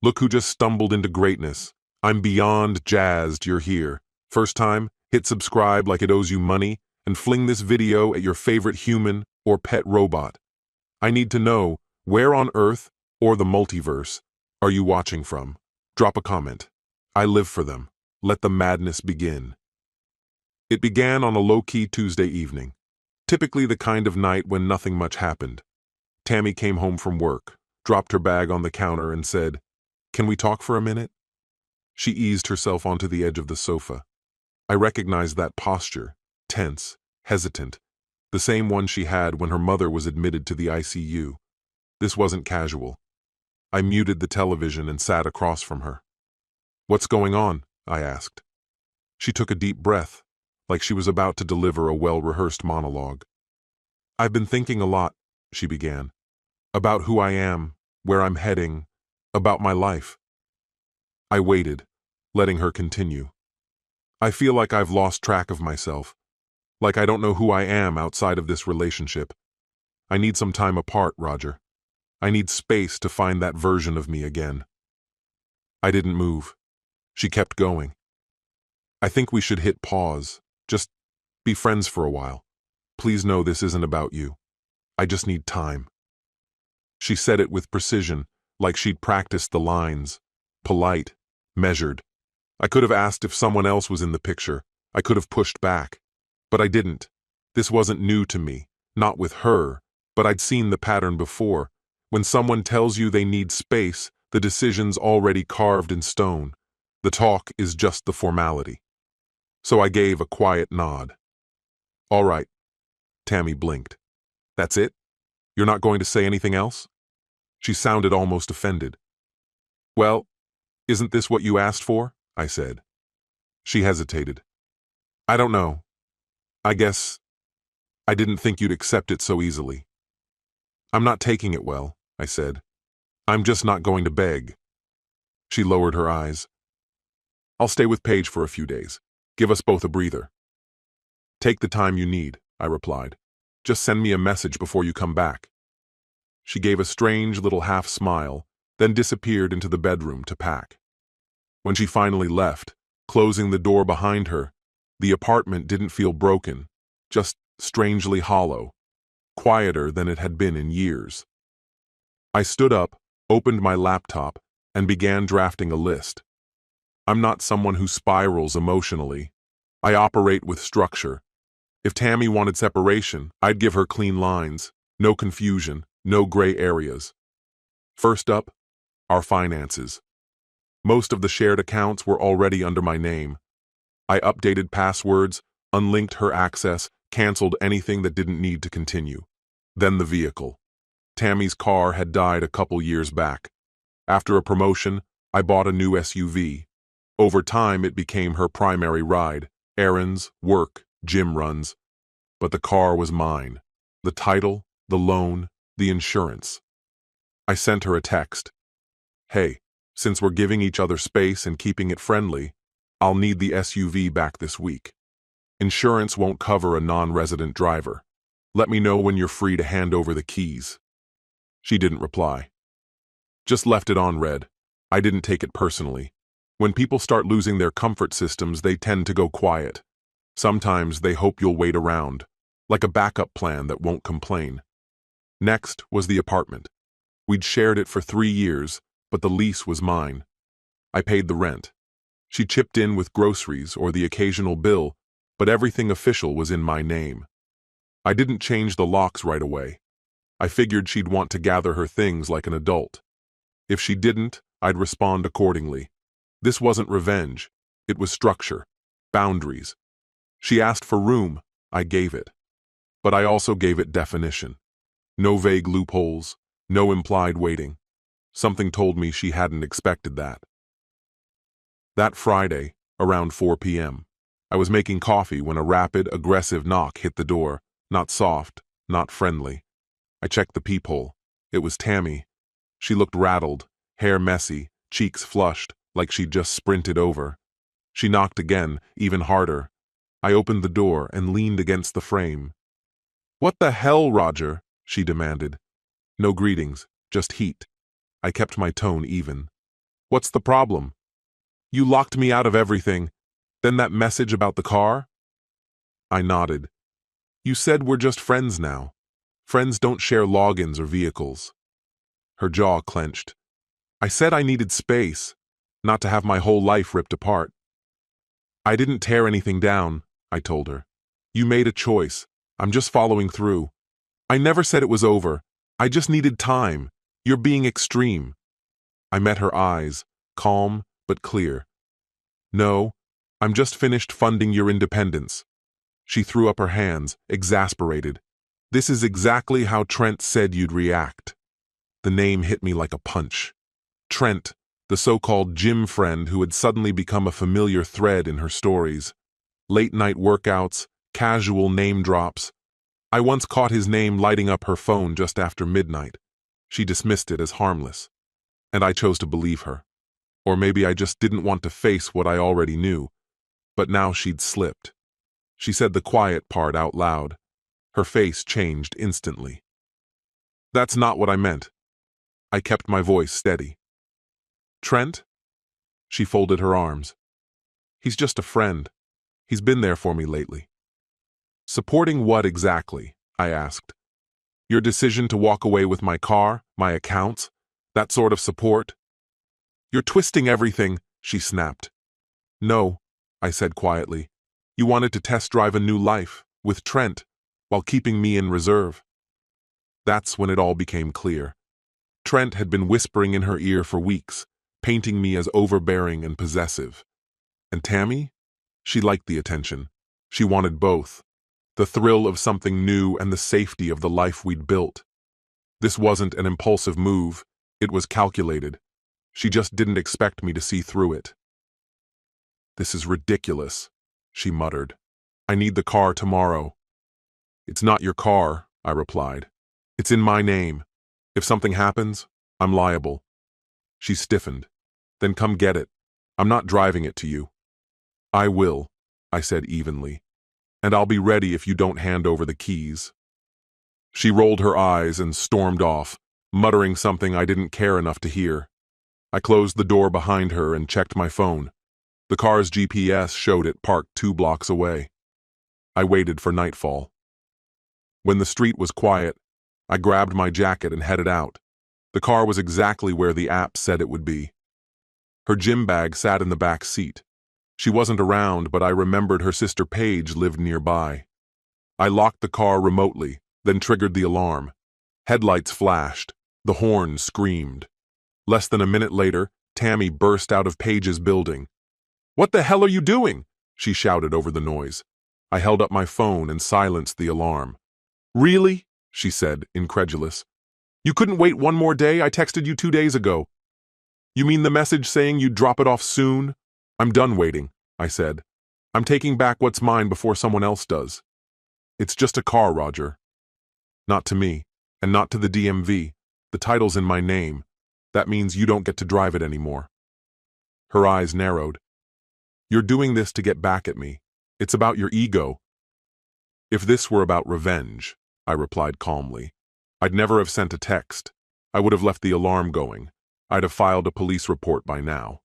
Look who just stumbled into greatness. I'm beyond jazzed you're here. First time, hit subscribe like it owes you money, and fling this video at your favorite human or pet robot. I need to know, where on Earth, or the multiverse, are you watching from? Drop a comment. I live for them. Let the madness begin. It began on a low-key Tuesday evening, typically the kind of night when nothing much happened. Tammy came home from work, dropped her bag on the counter and said, "Can we talk for a minute?" She eased herself onto the edge of the sofa. I recognized that posture, tense, hesitant, the same one she had when her mother was admitted to the ICU. This wasn't casual. I muted the television and sat across from her. "What's going on?" I asked. She took a deep breath, like she was about to deliver a well-rehearsed monologue. "I've been thinking a lot," she began, "about who I am, where I'm heading, about my life." I waited, letting her continue. "I feel like I've lost track of myself, like I don't know who I am outside of this relationship. I need some time apart, Roger. I need space to find that version of me again." I didn't move. She kept going. "I think we should hit pause. Just be friends for a while. Please know this isn't about you. I just need time." She said it with precision, like she'd practiced the lines. Polite, measured. I could have asked if someone else was in the picture. I could have pushed back. But I didn't. This wasn't new to me, not with her, but I'd seen the pattern before. When someone tells you they need space, the decision's already carved in stone. The talk is just the formality. So I gave a quiet nod. "All right." Tammy blinked. "That's it? You're not going to say anything else?" She sounded almost offended. "Well, isn't this what you asked for?" I said. She hesitated. "I don't know. I guess I didn't think you'd accept it so easily." "I'm not taking it well," I said. "I'm just not going to beg." She lowered her eyes. "I'll stay with Paige for a few days. Give us both a breather." "Take the time you need," I replied. "Just send me a message before you come back." She gave a strange little half smile, then disappeared into the bedroom to pack. When she finally left, closing the door behind her, the apartment didn't feel broken, just strangely hollow, quieter than it had been in years. I stood up, opened my laptop, and began drafting a list. I'm not someone who spirals emotionally. I operate with structure. If Tammy wanted separation, I'd give her clean lines, no confusion, no gray areas. First up, our finances. Most of the shared accounts were already under my name. I updated passwords, unlinked her access, canceled anything that didn't need to continue. Then the vehicle. Tammy's car had died a couple years back. After a promotion, I bought a new SUV. Over time, it became her primary ride: errands, work, gym runs. But the car was mine. The title, the loan, the insurance. I sent her a text. "Hey, since we're giving each other space and keeping it friendly, I'll need the SUV back this week. Insurance won't cover a non-resident driver. Let me know when you're free to hand over the keys." She didn't reply. Just left it on read. I didn't take it personally. When people start losing their comfort systems, they tend to go quiet. Sometimes they hope you'll wait around, like a backup plan that won't complain. Next was the apartment. We'd shared it for 3 years, but the lease was mine. I paid the rent. She chipped in with groceries or the occasional bill, but everything official was in my name. I didn't change the locks right away. I figured she'd want to gather her things like an adult. If she didn't, I'd respond accordingly. This wasn't revenge. It was structure, boundaries. She asked for room. I gave it. But I also gave it definition. No vague loopholes, no implied waiting. Something told me she hadn't expected that. That Friday, around 4 p.m., I was making coffee when a rapid, aggressive knock hit the door. Not soft, not friendly. I checked the peephole. It was Tammy. She looked rattled, hair messy, cheeks flushed, like she'd just sprinted over. She knocked again, even harder. I opened the door and leaned against the frame. "What the hell, Roger?" she demanded. No greetings, just heat. I kept my tone even. What's the problem? You locked me out of everything. Then that message about the car? I nodded. You said we're just friends now. Friends don't share logins or vehicles. Her jaw clenched. I said I needed space, not to have my whole life ripped apart. I didn't tear anything down, I told her. You made a choice. I'm just following through. I never said it was over. I just needed time. You're being extreme. I met her eyes, calm but clear. No, I'm just finished funding your independence. She threw up her hands, exasperated. This is exactly how Trent said you'd react. The name hit me like a punch. Trent, the so-called gym friend who had suddenly become a familiar thread in her stories. Late-night workouts, casual name drops. I once caught his name lighting up her phone just after midnight. She dismissed it as harmless. And I chose to believe her. Or maybe I just didn't want to face what I already knew. But now she'd slipped. She said the quiet part out loud. Her face changed instantly. That's not what I meant. I kept my voice steady. Trent? She folded her arms. He's just a friend. He's been there for me lately. Supporting what exactly? I asked. Your decision to walk away with my car, my accounts, that sort of support? You're twisting everything, she snapped. No, I said quietly. You wanted to test drive a new life, with Trent, while keeping me in reserve. That's when it all became clear. Trent had been whispering in her ear for weeks, painting me as overbearing and possessive. And Tammy? She liked the attention. She wanted both. The thrill of something new and the safety of the life we'd built. This wasn't an impulsive move. It was calculated. She just didn't expect me to see through it. This is ridiculous, she muttered. I need the car tomorrow. It's not your car, I replied. It's in my name. If something happens, I'm liable. She stiffened. Then come get it. I'm not driving it to you. I will, I said evenly. And I'll be ready if you don't hand over the keys. She rolled her eyes and stormed off, muttering something I didn't care enough to hear. I closed the door behind her and checked my phone. The car's GPS showed it parked 2 blocks away. I waited for nightfall. When the street was quiet, I grabbed my jacket and headed out. The car was exactly where the app said it would be. Her gym bag sat in the back seat. She wasn't around, but I remembered her sister Paige lived nearby. I locked the car remotely, then triggered the alarm. Headlights flashed. The horn screamed. Less than a minute later, Tammy burst out of Paige's building. What the hell are you doing? She shouted over the noise. I held up my phone and silenced the alarm. Really? She said, incredulous. You couldn't wait one more day? I texted you 2 days ago. You mean the message saying you'd drop it off soon? I'm done waiting, I said. I'm taking back what's mine before someone else does. It's just a car, Roger. Not to me, and not to the DMV. The title's in my name. That means you don't get to drive it anymore. Her eyes narrowed. You're doing this to get back at me. It's about your ego. If this were about revenge, I replied calmly, I'd never have sent a text. I would have left the alarm going. I'd have filed a police report by now.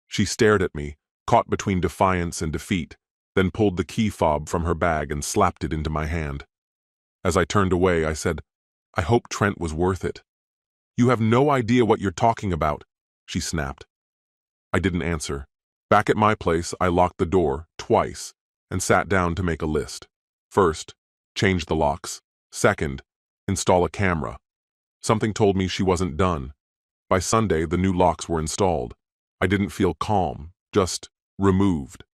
She stared at me, caught between defiance and defeat, then pulled the key fob from her bag and slapped it into my hand. As I turned away, I said, I hope Trent was worth it. You have no idea what you're talking about, she snapped. I didn't answer. Back at my place, I locked the door, twice, and sat down to make a list. First, change the locks. Second, install a camera. Something told me she wasn't done. By Sunday, the new locks were installed. I didn't feel calm, just removed.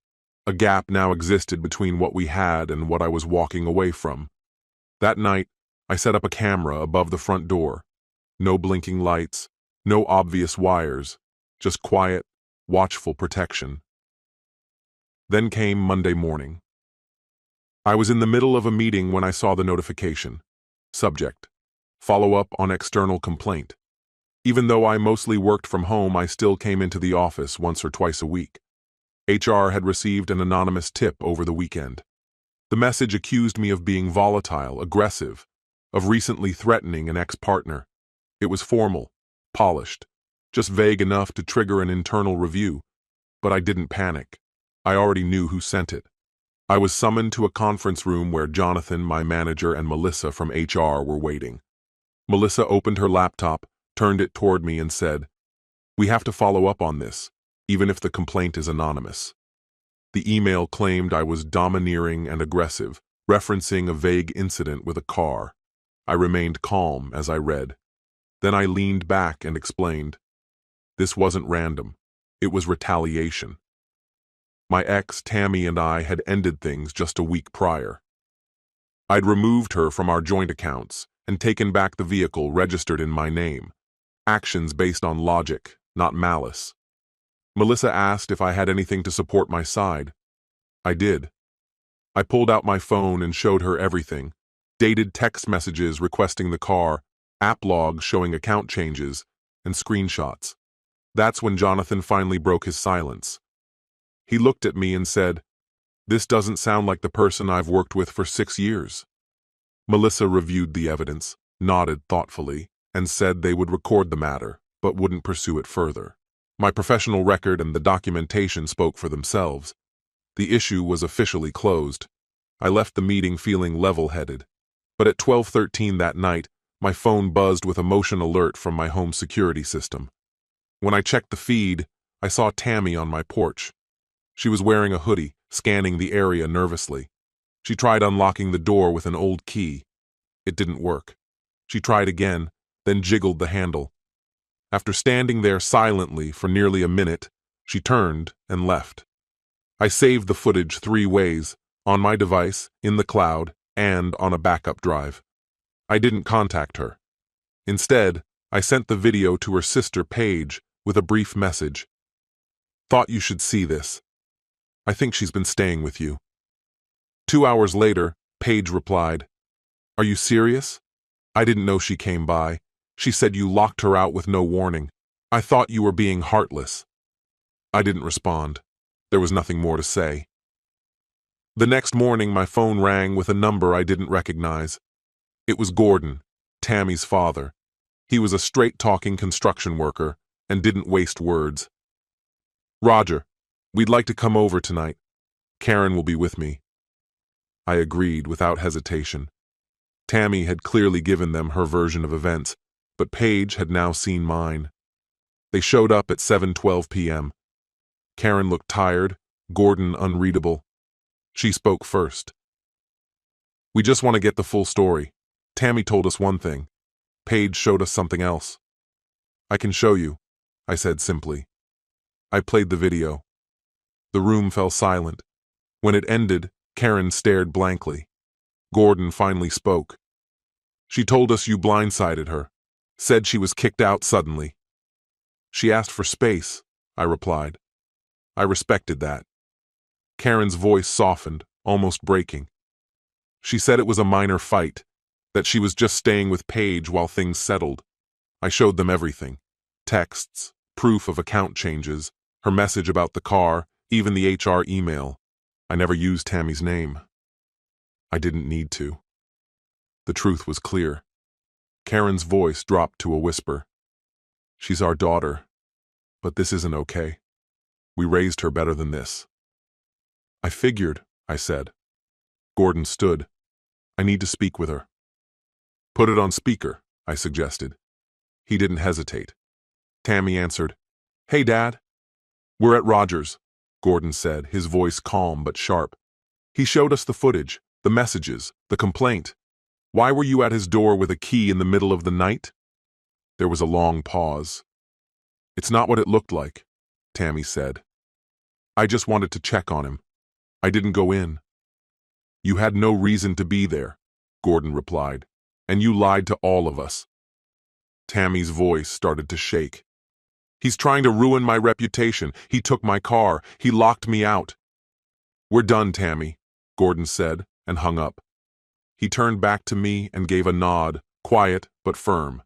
A gap now existed between what we had and what I was walking away from. That night, I set up a camera above the front door. No blinking lights, no obvious wires, just quiet, watchful protection. Then came Monday morning. I was in the middle of a meeting when I saw the notification. Subject: follow-up on external complaint. Even though I mostly worked from home, I still came into the office once or twice a week. HR had received an anonymous tip over the weekend. The message accused me of being volatile, aggressive, of recently threatening an ex-partner. It was formal, polished, just vague enough to trigger an internal review. But I didn't panic. I already knew who sent it. I was summoned to a conference room where Jonathan, my manager, and Melissa from HR were waiting. Melissa opened her laptop, turned it toward me, and said, "We have to follow up on this, even if the complaint is anonymous." The email claimed I was domineering and aggressive, referencing a vague incident with a car. I remained calm as I read. Then I leaned back and explained, "This wasn't random. It was retaliation. My ex, Tammy, and I had ended things just a week prior. I'd removed her from our joint accounts and taken back the vehicle registered in my name. Actions based on logic, not malice." Melissa asked if I had anything to support my side. I did. I pulled out my phone and showed her everything. Dated text messages requesting the car, app logs showing account changes, and screenshots. That's when Jonathan finally broke his silence. He looked at me and said, "This doesn't sound like the person I've worked with for 6 years. Melissa reviewed the evidence, nodded thoughtfully, and said they would record the matter, but wouldn't pursue it further. My professional record and the documentation spoke for themselves. The issue was officially closed. I left the meeting feeling level-headed. But at 12:13 that night, my phone buzzed with a motion alert from my home security system. When I checked the feed, I saw Tammy on my porch. She was wearing a hoodie, scanning the area nervously. She tried unlocking the door with an old key. It didn't work. She tried again, then jiggled the handle. After standing there silently for nearly a minute, she turned and left. I saved the footage 3 ways, on my device, in the cloud, and on a backup drive. I didn't contact her. Instead, I sent the video to her sister Paige with a brief message. "Thought you should see this. I think she's been staying with you." 2 hours later, Paige replied, "Are you serious? I didn't know she came by. She said you locked her out with no warning. I thought you were being heartless." I didn't respond. There was nothing more to say. The next morning, my phone rang with a number I didn't recognize. It was Gordon, Tammy's father. He was a straight-talking construction worker and didn't waste words. "Roger, we'd like to come over tonight. Karen will be with me." I agreed without hesitation. Tammy had clearly given them her version of events, but Paige had now seen mine. They showed up at 7:12 p.m. Karen looked tired, Gordon unreadable. She spoke first. "We just want to get the full story. Tammy told us one thing. Paige showed us something else." "I can show you," I said simply. I played the video. The room fell silent. When it ended, Karen stared blankly. Gordon finally spoke. "She told us you blindsided her. Said she was kicked out suddenly." "She asked for space," I replied. I respected that. Karen's voice softened, almost breaking. She said it was a minor fight, that she was just staying with Paige while things settled. I showed them everything. Texts, proof of account changes, her message about the car, even the HR email. I never used Tammy's name. I didn't need to. The truth was clear. Karen's voice dropped to a whisper. "She's our daughter, but this isn't okay. We raised her better than this." "I figured," I said. Gordon stood. "I need to speak with her." "Put it on speaker," I suggested. He didn't hesitate. Tammy answered, "Hey, Dad." "We're at Rogers," Gordon said, his voice calm but sharp. "He showed us the footage, the messages, the complaint. Why were you at his door with a key in the middle of the night?" There was a long pause. "It's not what it looked like," Tammy said. "I just wanted to check on him. I didn't go in." "You had no reason to be there," Gordon replied, "and you lied to all of us." Tammy's voice started to shake. "He's trying to ruin my reputation. He took my car. He locked me out." "We're done, Tammy," Gordon said, and hung up. He turned back to me and gave a nod, quiet but firm.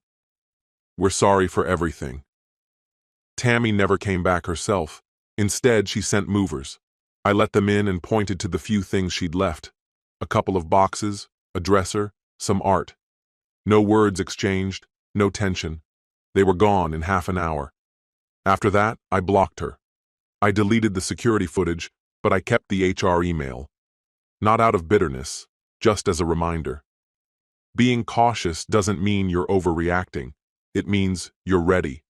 "We're sorry for everything." Tammy never came back herself. Instead, she sent movers. I let them in and pointed to the few things she'd left. A couple of boxes, a dresser, some art. No words exchanged, no tension. They were gone in half an hour. After that, I blocked her. I deleted the security footage, but I kept the HR email. Not out of bitterness, just as a reminder. Being cautious doesn't mean you're overreacting. It means you're ready.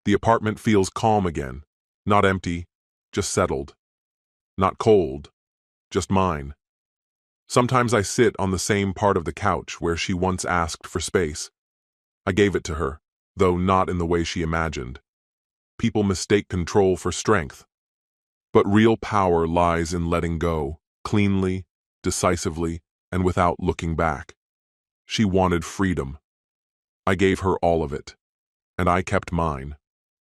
The apartment feels calm again. Not empty, just settled. Not cold, just mine. Sometimes I sit on the same part of the couch where she once asked for space. I gave it to her, though not in the way she imagined. People mistake control for strength. But real power lies in letting go, cleanly, decisively, and without looking back. She wanted freedom. I gave her all of it, and I kept mine.